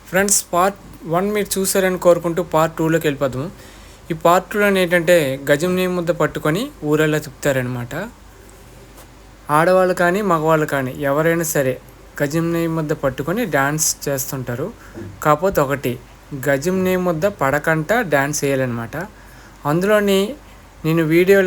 Friends, part 1 మీరు చూసారని కోరుకుంటూ part 2లోకి వెళ్ళిపోదాము. ఈ పార్ట్ 2లో ఏంటంటే గజం నీ ముద్ద పట్టుకొని ఊరల్లా తిప్పుతారనమాట. ఆడవాళ్ళు కానీ మగవాళ్ళు కానీ ఎవరైనా సరే గజం నీ ముద్ద పట్టుకొని డ్యాన్స్ చేస్తుంటారు. కాకపోతే ఒకటి, గజం నీ ముద్ద పడకంట డ్యాన్స్ వేయాలన్నమాట. అందులోని నేను వీడియో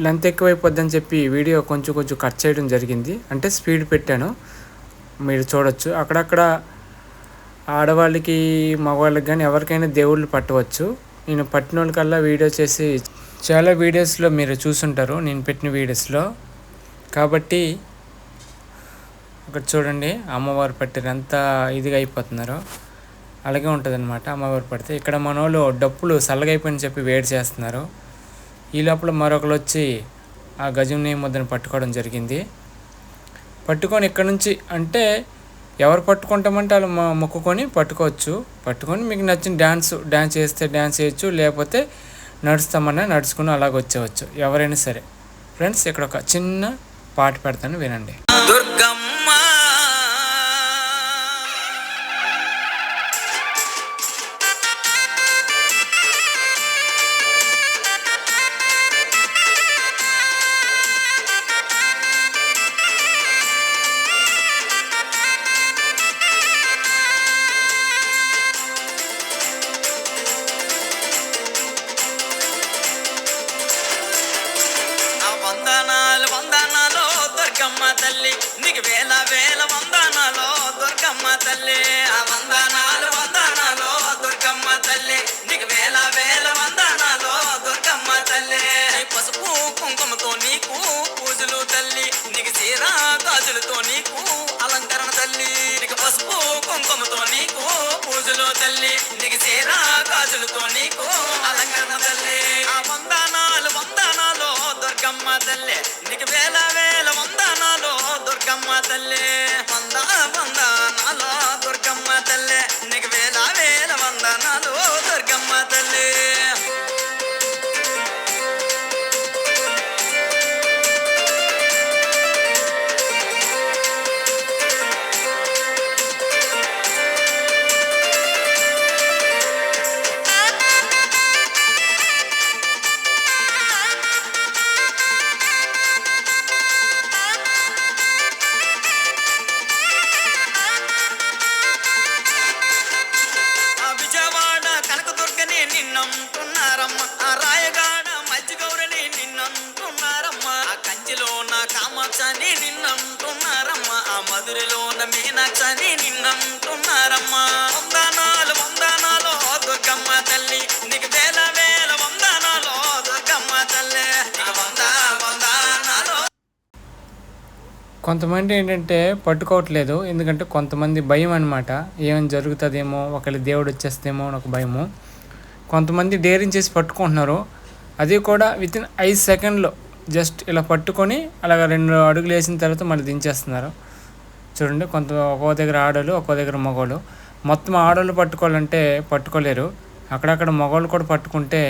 లెంత్ ఎక్కువైపోద్దని చెప్పి వీడియో కొంచెం కట్ చేయడం జరిగింది. అంటే స్పీడ్ పెట్టాను, మీరు చూడొచ్చు. అక్కడక్కడ ఆడవాళ్ళకి మగవాళ్ళకి కానీ ఎవరికైనా దేవుళ్ళు పట్టవచ్చు. నేను పట్టిన వాళ్ళకల్లా వీడియో చేసి చాలా వీడియోస్లో మీరు చూసుంటారు, నేను పెట్టిన వీడియోస్లో. కాబట్టి ఒకటి చూడండి, అమ్మవారు పట్టారు ఎంత ఇదిగా అయిపోతున్నారో. అలాగే ఉంటుంది అనమాట అమ్మవారు పడితే. ఇక్కడ మన వాళ్ళు డప్పులు చల్లగైపోయిన చెప్పి వేడి చేస్తున్నారు. ఈ లోపల మరొకరు వచ్చి ఆ గజం నీ ముద్దను పట్టుకోవడం జరిగింది. పట్టుకొని ఇక్కడ నుంచి అంటే ఎవరు పట్టుకుంటామంటే వాళ్ళు మొక్కుకొని పట్టుకోవచ్చు. పట్టుకొని మీకు నచ్చిన డ్యాన్స్ చేస్తే డ్యాన్స్ చేయొచ్చు, లేకపోతే నడుస్తామన్నా నడుచుకుని అలాగ వచ్చేవచ్చు ఎవరైనా సరే. ఫ్రెండ్స్, ఇక్కడ ఒక చిన్న పాట పెడతాను, వినండి. దుర్గమ్మ దుర్గమ్మ తల్లి, నీకు వేల వేల వందనాలో దుర్గమ్మ తల్లి. ఆ వందనాలు దుర్గమ్మ తల్లి, నీకు వేల వేల వందనాలో దుర్గమ్మ తల్లి. పసుపు కుంకుమతో నీకు పూజలు తల్లి, నీకు చీరా గాజులతో నీకు అలంకరణ తల్లి. నీకు పసుపు కుంకుమతో నీకు పూజలు తల్లి, నీకు చీరా గాజులతో నీకు అలంకరణ తల్లి. ఆ వందనాలు దుర్గమ్మ తల్లి, నీకు వేల వేల వందనాలు దుర్గమ్మ తల్లి. వందనాలు దుర్గమ్మ తల్లి, నీకు వేల వేల వందనాలు దుర్గమ్మ తల్లి. నిన్నంటున్నారమ్మ, ఆ రాయగాడ మజ్జి గౌరని నిన్నంటున్నారమ్మ, ఆ కంచిలోన కామాక్షని నిన్నంటున్నారమ్మ, ఆ మధురలోన మీనాక్షని నిన్నంటున్నారమ్మ. వందనాలు దుర్గమ్మ తల్లి, నీకు వేల వేల వందనాలు దుర్గమ్మ తల్లి. వందనాలు. కొంతమంది ఏంటంటే పట్టుకోవట్లేదు, ఎందుకంటే కొంతమంది భయం అనమాట. ఏమైనా జరుగుతుందేమో, ఒకవేళ దేవుడు వచ్చేస్తేమో అని ఒక భయము. కొంతమంది డేరింగ్ చేసి పట్టుకుంటున్నారు, అది కూడా వితిన్ 5 సెకండ్లో జస్ట్ ఇలా పట్టుకొని అలాగ 2 అడుగులు వేసిన తర్వాత మళ్ళీ దించేస్తున్నారు. చూడండి, ఒక్కో దగ్గర ఆడోళ్ళు, ఒక్కో దగ్గర మగవాళ్ళు. మొత్తం ఆడోళ్ళు పట్టుకోవాలంటే పట్టుకోలేరు. అక్కడక్కడ మగవాళ్ళు కూడా పట్టుకుంటే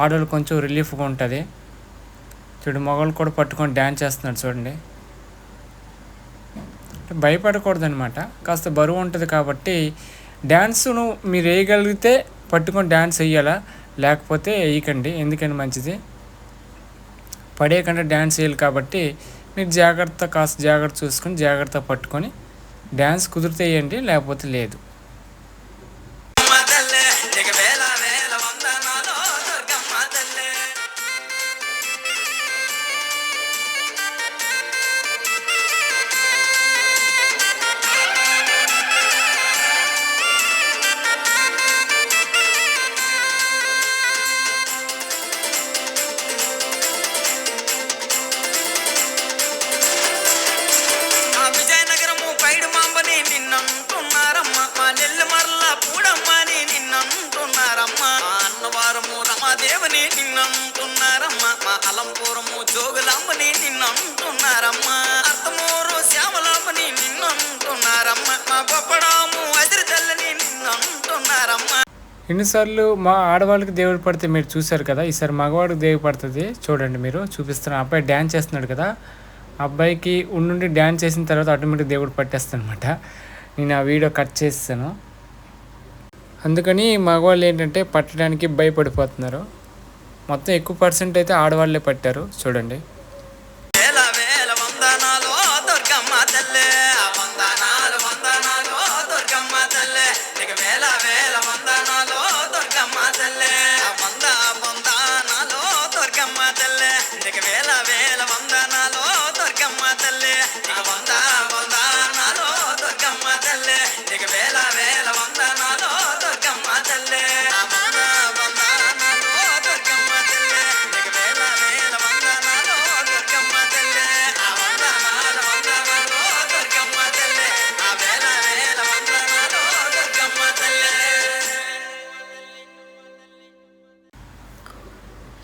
ఆడోళ్ళు కొంచెం రిలీఫ్గా ఉంటుంది. చూడండి, మగవాళ్ళు కూడా పట్టుకొని డ్యాన్స్ చేస్తున్నారు. చూడండి, భయపడకూడదు అనమాట, కాస్త బరువు ఉంటుంది కాబట్టి డ్యాన్స్ను మీరు వేయగలిగితే పట్టుకొని డ్యాన్స్ వేయాలా, లేకపోతే వేయకండి. ఎందుకని మంచిది, పడేయకుండా డ్యాన్స్ వేయాలి. కాబట్టి మీరు కాస్త జాగ్రత్త చూసుకొని జాగ్రత్త పట్టుకొని డ్యాన్స్ కుదిరితే వేయండి, లేకపోతే లేదు. నిన్నంటున్నారమ్మ, మా నెల్లు మరల పూడమ్మని నిన్నంటున్నారమ్మ, మా అన్నవారము రమాదేవిని నిన్నంటున్నారమ్మ, మా అలంపురము జోగులాంబని నిన్నంటున్నారమ్మ, అర్థమూరు శ్యామలాంబని నిన్నంటున్నారమ్మ, మా బొప్పడాము అదిరి తల్లిని నిన్నంటున్నారమ్మ. ఎన్నిసార్లు మా ఆడవాళ్ళకి దేవుడు పడితే మీరు చూశారు కదా, ఈసారి మగవాడికి దేవుడు పడుతుంది. చూడండి, మీరు చూపిస్తున్న అబ్బాయి డ్యాన్స్ చేస్తున్నాడు కదా, అబ్బాయికి ఉండి డ్యాన్స్ చేసిన తర్వాత ఆటోమేటిక్ దేవుడు పట్టేస్తాను అనమాట. నేను ఆ వీడియో కట్ చేస్తాను, అందుకని మగవాళ్ళు ఏంటంటే పట్టడానికి భయపడిపోతున్నారు. మొత్తం ఎక్కువ పర్సెంట్ అయితే ఆడవాళ్ళే పట్టారు చూడండి.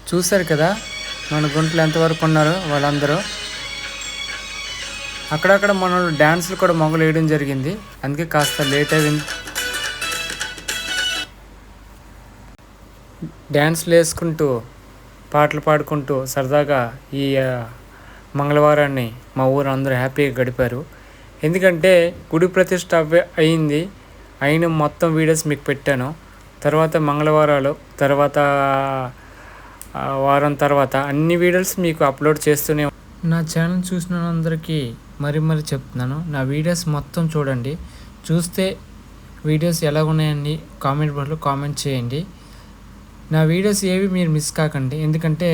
చూశారు కదా మన గుంటలు ఎంతవరకు ఉన్నారో వాళ్ళందరూ. అక్కడక్కడ మన డ్యాన్సులు కూడా మొదలు వేయడం జరిగింది, అందుకే కాస్త లేట్ అయింది. డ్యాన్స్లు వేసుకుంటూ పాటలు పాడుకుంటూ సరదాగా ఈ మంగళవారాన్ని మా ఊరు అందరూ హ్యాపీగా గడిపారు. ఎందుకంటే గుడి ప్రతిష్ట అయింది, అయిన మొత్తం వీడియోస్ మీకు పెట్టాను. తర్వాత మంగళవారాలు తర్వాత వారం తర్వాత అన్ని వీడియోస్ మీకు అప్లోడ్ చేస్తూనే. నా ఛానల్ చూసిన అందరికీ మరి చెప్తున్నాను, నా వీడియోస్ మొత్తం చూడండి. చూస్తే వీడియోస్ ఎలా ఉన్నాయండి కామెంట్ బాక్స్లో కామెంట్ చేయండి. నా వీడియోస్ ఏవి మీరు మిస్ కాకండి. ఎందుకంటే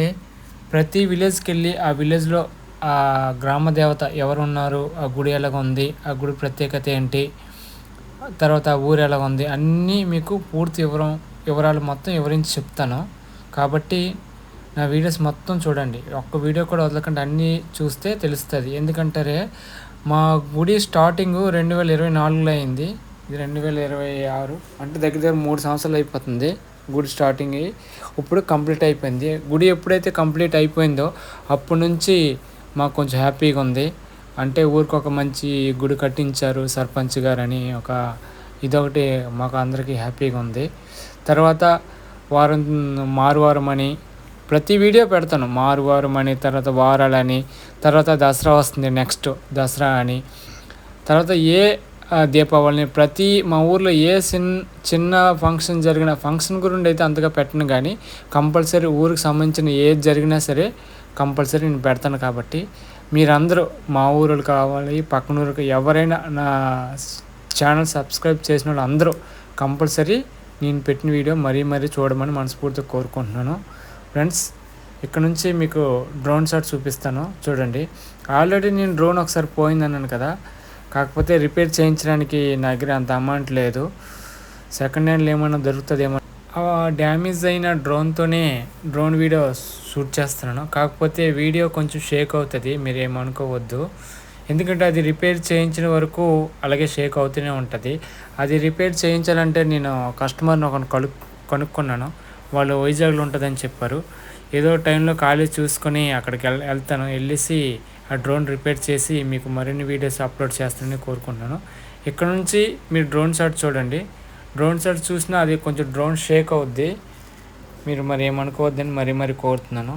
ప్రతి విలేజ్కి వెళ్ళి ఆ విలేజ్లో ఆ గ్రామ దేవత ఎవరు ఉన్నారు, ఆ గుడి ఎలాగ ఉంది, ఆ గుడి ప్రత్యేకత ఏంటి, తర్వాత ఆ ఊరు ఎలాగ ఉంది, అన్నీ మీకు పూర్తి వివరాలు మొత్తం వివరించి చెప్తాను. కాబట్టి నా వీడియోస్ మొత్తం చూడండి, ఒక్క వీడియో కూడా వదలకండి, అన్నీ చూస్తే తెలుస్తుంది. ఎందుకంటారే మా గుడి స్టార్టింగ్ 2024లో అయింది, ఇది 2026 అంటే దగ్గర 3 సంవత్సరాలు అయిపోతుంది గుడి స్టార్టింగ్. ఇప్పుడు కంప్లీట్ అయిపోయింది. గుడి ఎప్పుడైతే కంప్లీట్ అయిపోయిందో అప్పటి నుంచి మాకు కొంచెం హ్యాపీగా ఉంది. అంటే ఊరికి ఒక మంచి గుడి కట్టించారు సర్పంచ్ గారని ఇదొకటి మాకు అందరికీ హ్యాపీగా ఉంది. తర్వాత మారువారం అని ప్రతి వీడియో పెడతాను, మారువారం అని, తర్వాత వారాలని, తర్వాత దసరా వస్తుంది, నెక్స్ట్ దసరా అని, తర్వాత దీపావళిని, ప్రతి మా ఊర్లో చిన్న ఫంక్షన్ ఫంక్షన్ గురించి అయితే అంతగా పెట్టను, కానీ కంపల్సరీ ఊరికి సంబంధించిన ఏది జరిగినా సరే కంపల్సరీ నేను పెడతాను. కాబట్టి మీరందరూ మా ఊరు కావాలి, పక్కన ఊరికి ఎవరైనా నా ఛానల్ సబ్స్క్రైబ్ చేసిన వాళ్ళు అందరూ కంపల్సరీ నేను పెట్టిన వీడియో మరీ చూడమని మనస్ఫూర్తిగా కోరుకుంటున్నాను. ఫ్రెండ్స్, ఇక్కడ నుంచి మీకు డ్రోన్ షాట్ చూపిస్తాను చూడండి. ఆల్రెడీ నేను డ్రోన్ ఒకసారి పోయింది అన్నాను కదా, కాకపోతే రిపేర్ చేయించడానికి నా దగ్గర అంత అమౌంట్ లేదు. సెకండ్ హ్యాండ్లో ఏమైనా దొరుకుతుందేమో డ్యామేజ్ అయిన డ్రోన్ వీడియో షూట్ చేస్తున్నాను. కాకపోతే వీడియో కొంచెం షేక్ అవుతుంది, మీరు ఏమనుకోవద్దు. ఎందుకంటే అది రిపేర్ చేయించిన వరకు అలాగే షేక్ అవుతూనే ఉంటుంది. అది రిపేర్ చేయించాలంటే నేను కస్టమర్ని ఒకరిని కనుక్కున్నాను, వాళ్ళు వైజాగ్లో ఉంటుందని చెప్పారు. ఏదో టైంలో ఖాళీ చూసుకొని అక్కడికి వెళ్తాను, వెళ్ళేసి ఆ డ్రోన్ రిపేర్ చేసి మీకు మరిన్ని వీడియోస్ అప్లోడ్ చేస్తానని కోరుకుంటున్నాను. ఇక్కడ నుంచి మీరు డ్రోన్ షాట్ చూడండి. డ్రోన్ షాట్ చూసినా అది కొంచెం డ్రోన్ షేక్ అవుద్ది, మీరు మరి ఏమనుకోవద్దని మరీ కోరుతున్నాను.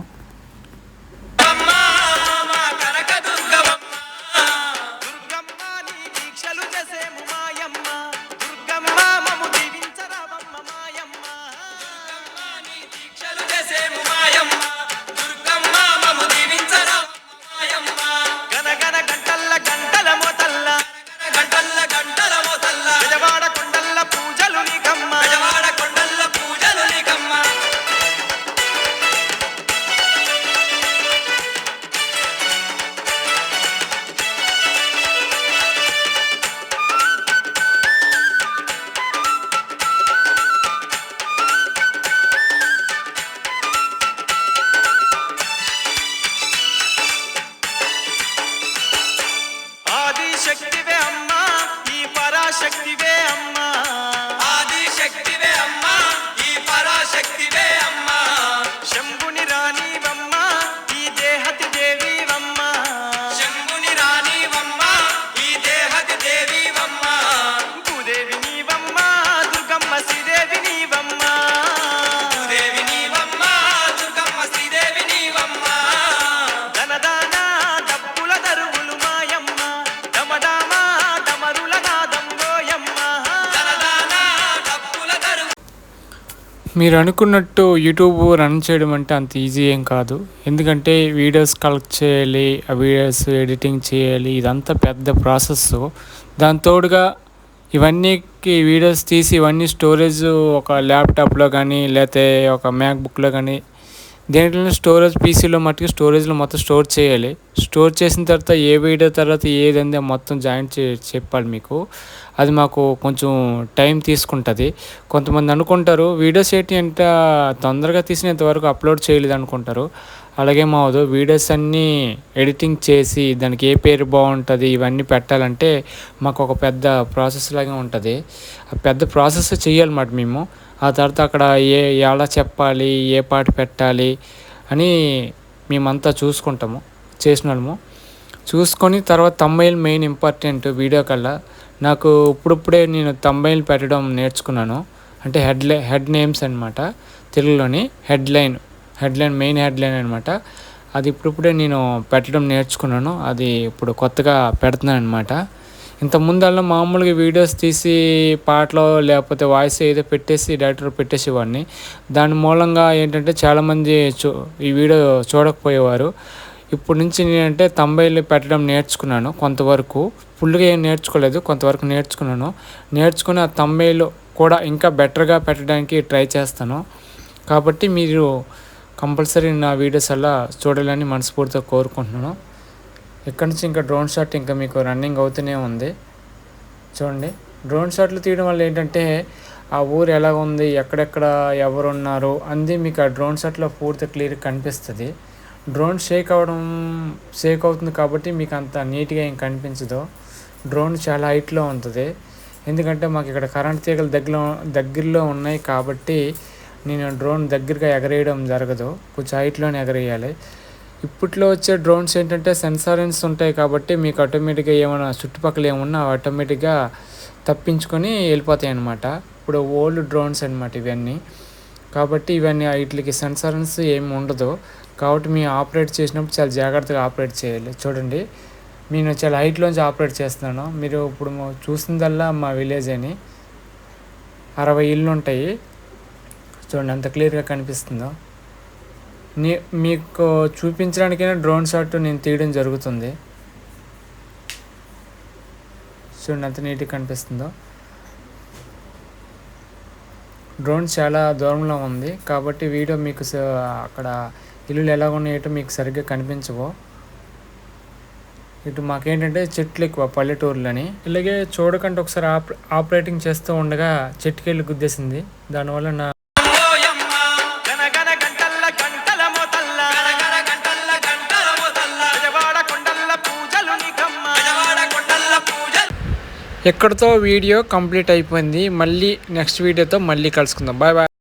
మీరు అనుకున్నట్టు యూట్యూబ్ రన్ చేయడం అంటే అంత ఈజీ ఏం కాదు. ఎందుకంటే వీడియోస్ కలెక్ట్ చేయాలి, ఆ వీడియోస్ ఎడిటింగ్ చేయాలి, ఇదంతా పెద్ద ప్రాసెస్. దాని తోడుగా ఇవన్నీకి వీడియోస్ తీసి ఇవన్నీ స్టోరేజ్ ఒక ల్యాప్టాప్లో కానీ లేకపోతే ఒక మ్యాక్బుక్లో కానీ దేంట్లో స్టోరేజ్ పీసీలో మట్టుకు స్టోరేజ్లో మొత్తం స్టోర్ చేయాలి. స్టోర్ చేసిన తర్వాత ఏ వీడియో తర్వాత ఏదంటే మొత్తం జాయింట్ చెప్పాలి మీకు. అది మాకు కొంచెం టైం తీసుకుంటుంది. కొంతమంది అనుకుంటారు వీడియోస్ ఏంటి ఎంత తొందరగా తీసినంత వరకు అప్లోడ్ చేయలేదు అనుకుంటారు. అలాగే మావదు వీడియోస్ అన్నీ ఎడిటింగ్ చేసి దానికి ఏ పేరు బాగుంటుంది ఇవన్నీ పెట్టాలంటే మాకు ఒక పెద్ద ప్రాసెస్ లాగా ఉంటుంది. ఆ పెద్ద ప్రాసెస్ చేయాలన్నమాట మేము. ఆ తర్వాత అక్కడ ఎలా చెప్పాలి, ఏ పాట పెట్టాలి అని మేమంతా చూసుకుంటాము, చేసిన వాళ్ళము. చూసుకొని తర్వాత థంబ్నెయిల్ మెయిన్ ఇంపార్టెంట్ వీడియో కల్లా. నాకు ఇప్పుడిప్పుడే నేను థంబ్నెయిల్ పెట్టడం నేర్చుకున్నాను. అంటే హెడ్ నేమ్స్ అనమాట, తెలుగులోని హెడ్లైన్ మెయిన్ హెడ్లైన్ అనమాట. అది ఇప్పుడిప్పుడే నేను పెట్టడం నేర్చుకున్నాను. అది ఇప్పుడు కొత్తగా పెడుతున్నాను అనమాట. ఇంత ముందల్లా మామూలుగా వీడియోస్ తీసి పాటలో లేకపోతే వాయిస్ ఏదో పెట్టేసి డైరెక్టర్ పెట్టేసేవాడిని. దాని మూలంగా ఏంటంటే చాలామంది ఈ వీడియో చూడకపోయేవారు. ఇప్పుడు నుంచి నేనంటే థంబ్నెయిల్ పెట్టడం నేర్చుకున్నాను కొంతవరకు. ఫుల్గా ఏం నేర్చుకోలేదు, కొంతవరకు నేర్చుకుని ఆ థంబ్నెయిల్ కూడా ఇంకా బెటర్గా పెట్టడానికి ట్రై చేస్తాను. కాబట్టి మీరు కంపల్సరీ నా వీడియోస్ అలా చూడాలని మనస్ఫూర్తిగా కోరుకుంటున్నాను. ఇక్కడ నుంచి ఇంకా డ్రోన్ షాట్ ఇంకా మీకు రన్నింగ్ అవుతూనే ఉంది. చూడండి, డ్రోన్ షాట్లు తీయడం వల్ల ఏంటంటే ఆ ఊరు ఎలా ఉంది, ఎక్కడెక్కడ ఎవరు ఉన్నారు అంది మీకు ఆ డ్రోన్ షాట్లో పూర్తి క్లియర్గా కనిపిస్తుంది. డ్రోన్ షేక్ అవుతుంది కాబట్టి మీకు అంత నీట్గా ఏం కనిపించదు. డ్రోన్ చాలా హైట్లో ఉంటుంది. ఎందుకంటే మాకు ఇక్కడ కరెంట్ తీగలు దగ్గరలో ఉన్నాయి కాబట్టి నేను డ్రోన్ దగ్గరగా ఎగరేయడం జరగదు, కొంచెం హైట్లోనే ఎగరేయాలి. ఇప్పట్లో వచ్చే డ్రోన్స్ ఏంటంటే సెన్సారెన్స్ ఉంటాయి కాబట్టి మీకు ఆటోమేటిక్గా ఏమైనా చుట్టుపక్కల ఏమన్నా ఆటోమేటిక్గా తప్పించుకొని వెళ్ళిపోతాయి అన్నమాట. ఇప్పుడు ఓల్డ్ డ్రోన్స్ అనమాట ఇవన్నీ. కాబట్టి ఇవన్నీ వీటికి సెన్సారెన్స్ ఏమి ఉండదు. కాబట్టి మేము ఆపరేట్ చేసినప్పుడు చాలా జాగ్రత్తగా ఆపరేట్ చేయాలి. చూడండి, నేను చాలా హైట్లోంచి ఆపరేట్ చేస్తున్నాను. మీరు ఇప్పుడు చూసిందల్లా మా విలేజ్ అని 60 ఇళ్ళు ఉంటాయి. చూడండి ఎంత క్లియర్గా కనిపిస్తుందో. మీకు చూపించడానికైనా డ్రోన్ షాట్ నేను తీయడం జరుగుతుంది. చూడండి ఎంత నీట్గా కనిపిస్తుందో. డ్రోన్ చాలా దూరంలో ఉంది కాబట్టి వీడియో మీకు అక్కడ ఇల్లులు ఎలా ఉన్నాయో మీకు సరిగ్గా కనిపించవు. ఇటు మాకేంటంటే చెట్లు ఎక్కువ పల్లెటూర్లని. ఇలాగే చూడకంటే ఒకసారి ఆపరేటింగ్ చేస్తూ ఉండగా చెట్టుకెళ్ళి గుద్దేసింది. దానివల్ల నా ఎక్కడితో వీడియో కంప్లీట్ అయిపోయింది. మళ్ళీ నెక్స్ట్ వీడియోతో మళ్ళీ కలుసుకుందాం. Bye bye.